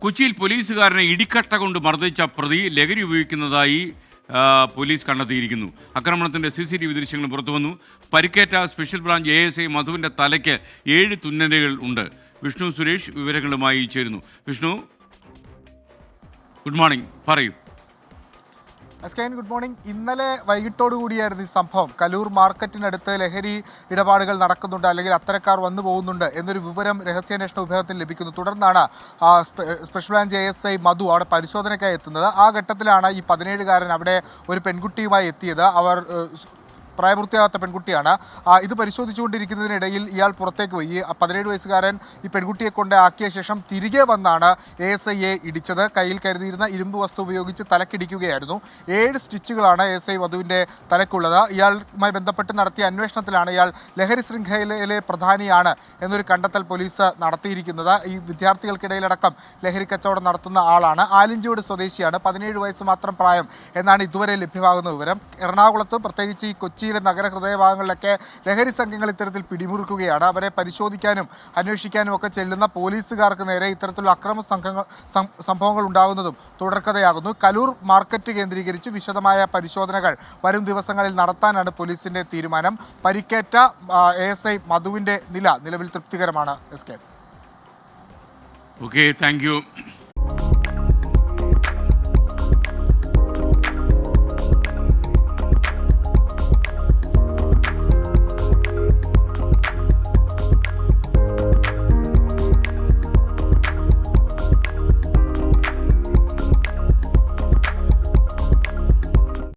കൊച്ചിയിൽ പോലീസുകാരനെ ഇടിക്കട്ട കൊണ്ട് മർദ്ദിച്ച പ്രതി ലഹരി ഉപയോഗിക്കുന്നതായി പോലീസ് കണ്ടെത്തിയിരിക്കുന്നു. ആക്രമണത്തിന്റെ CCTV ദൃശ്യങ്ങൾ പുറത്തുവന്നു. പരിക്കേറ്റ സ്പെഷ്യൽ ബ്രാഞ്ച് ASI മധുവിന്റെ തലയ്ക്ക് 7 തുന്നലുകൾ ഉണ്ട്. വിഷ്ണു സുരേഷ് വിവരങ്ങളുമായി ചേരുന്നു. വിഷ്ണു, ഗുഡ് മോർണിംഗ്, പറയൂ. Good morning. ഇന്നലെ വൈകിട്ടോടുകൂടിയായിരുന്നു ഈ സംഭവം. കലൂർ മാർക്കറ്റിനടുത്ത് ലഹരി ഇടപാടുകൾ നടക്കുന്നുണ്ട്, അല്ലെങ്കിൽ അത്തരക്കാർ വന്നു പോകുന്നുണ്ട് എന്നൊരു വിവരം രഹസ്യാന്വേഷണ വിഭാഗത്തിന് ലഭിക്കുന്നു. തുടർന്നാണ് സ്പെഷ്യൽ ബ്രാഞ്ച് ASI മധു അവിടെ പരിശോധനയ്ക്കായി എത്തുന്നത്. ആ ഘട്ടത്തിലാണ് ഈ 17-കാരൻ അവിടെ ഒരു പെൺകുട്ടിയുമായി എത്തിയത്. അവർ പ്രായപൂർത്തിയാകാത്ത പെൺകുട്ടിയാണ്. ഇത് പരിശോധിച്ചുകൊണ്ടിരിക്കുന്നതിനിടയിൽ ഇയാൾ പുറത്തേക്ക് പോയി. ഈ 17 വയസ്സുകാരൻ ഈ പെൺകുട്ടിയെ കൊണ്ട് ആക്കിയ ശേഷം തിരികെ വന്നാണ് ASIയെ ഇടിച്ചത്. കയ്യിൽ കരുതിയിരുന്ന ഇരുമ്പ് വസ്തു ഉപയോഗിച്ച് തലക്കിടിക്കുകയായിരുന്നു. 7 സ്റ്റിച്ചുകളാണ് ASI മധുവിൻ്റെ തലക്കുള്ളത്. ഇയാളുമായി ബന്ധപ്പെട്ട് നടത്തിയ അന്വേഷണത്തിലാണ് ഇയാൾ ലഹരി ശൃംഖലയിലെ പ്രധാനിയാണ് എന്നൊരു കണ്ടെത്തൽ പോലീസ് നടത്തിയിരിക്കുന്നത്. ഈ വിദ്യാർത്ഥികൾക്കിടയിലടക്കം ലഹരി കച്ചവടം നടത്തുന്ന ആളാണ്. ആലിഞ്ചോട് സ്വദേശിയാണ്. 17 വയസ്സ് മാത്രം പ്രായം എന്നാണ് ഇതുവരെ ലഭ്യമാകുന്ന വിവരം. എറണാകുളത്ത്, പ്രത്യേകിച്ച് ഈ കൊച്ചി നഗരഹൃദയഭാഗങ്ങളിലൊക്കെ ലഹരി സംഘങ്ങൾ ഇത്തരത്തിൽ പിടിമുറുക്കുകയാണ്. അവരെ പരിശോധിക്കാനും അന്വേഷിക്കാനും ഒക്കെ ചെല്ലുന്ന പോലീസുകാർക്ക് നേരെ ഇത്തരത്തിലുള്ള അക്രമ സംഭവങ്ങൾ ഉണ്ടാകുന്നതും തുടർക്കഥയാകുന്നു. കലൂർ മാർക്കറ്റ് കേന്ദ്രീകരിച്ച് വിശദമായ പരിശോധനകൾ വരും ദിവസങ്ങളിൽ നടത്താനാണ് പോലീസിന്റെ തീരുമാനം. പരിക്കേറ്റ ASI മധുവിന്റെ നിലവിൽ തൃപ്തികരമാണ്. Okay, thank you.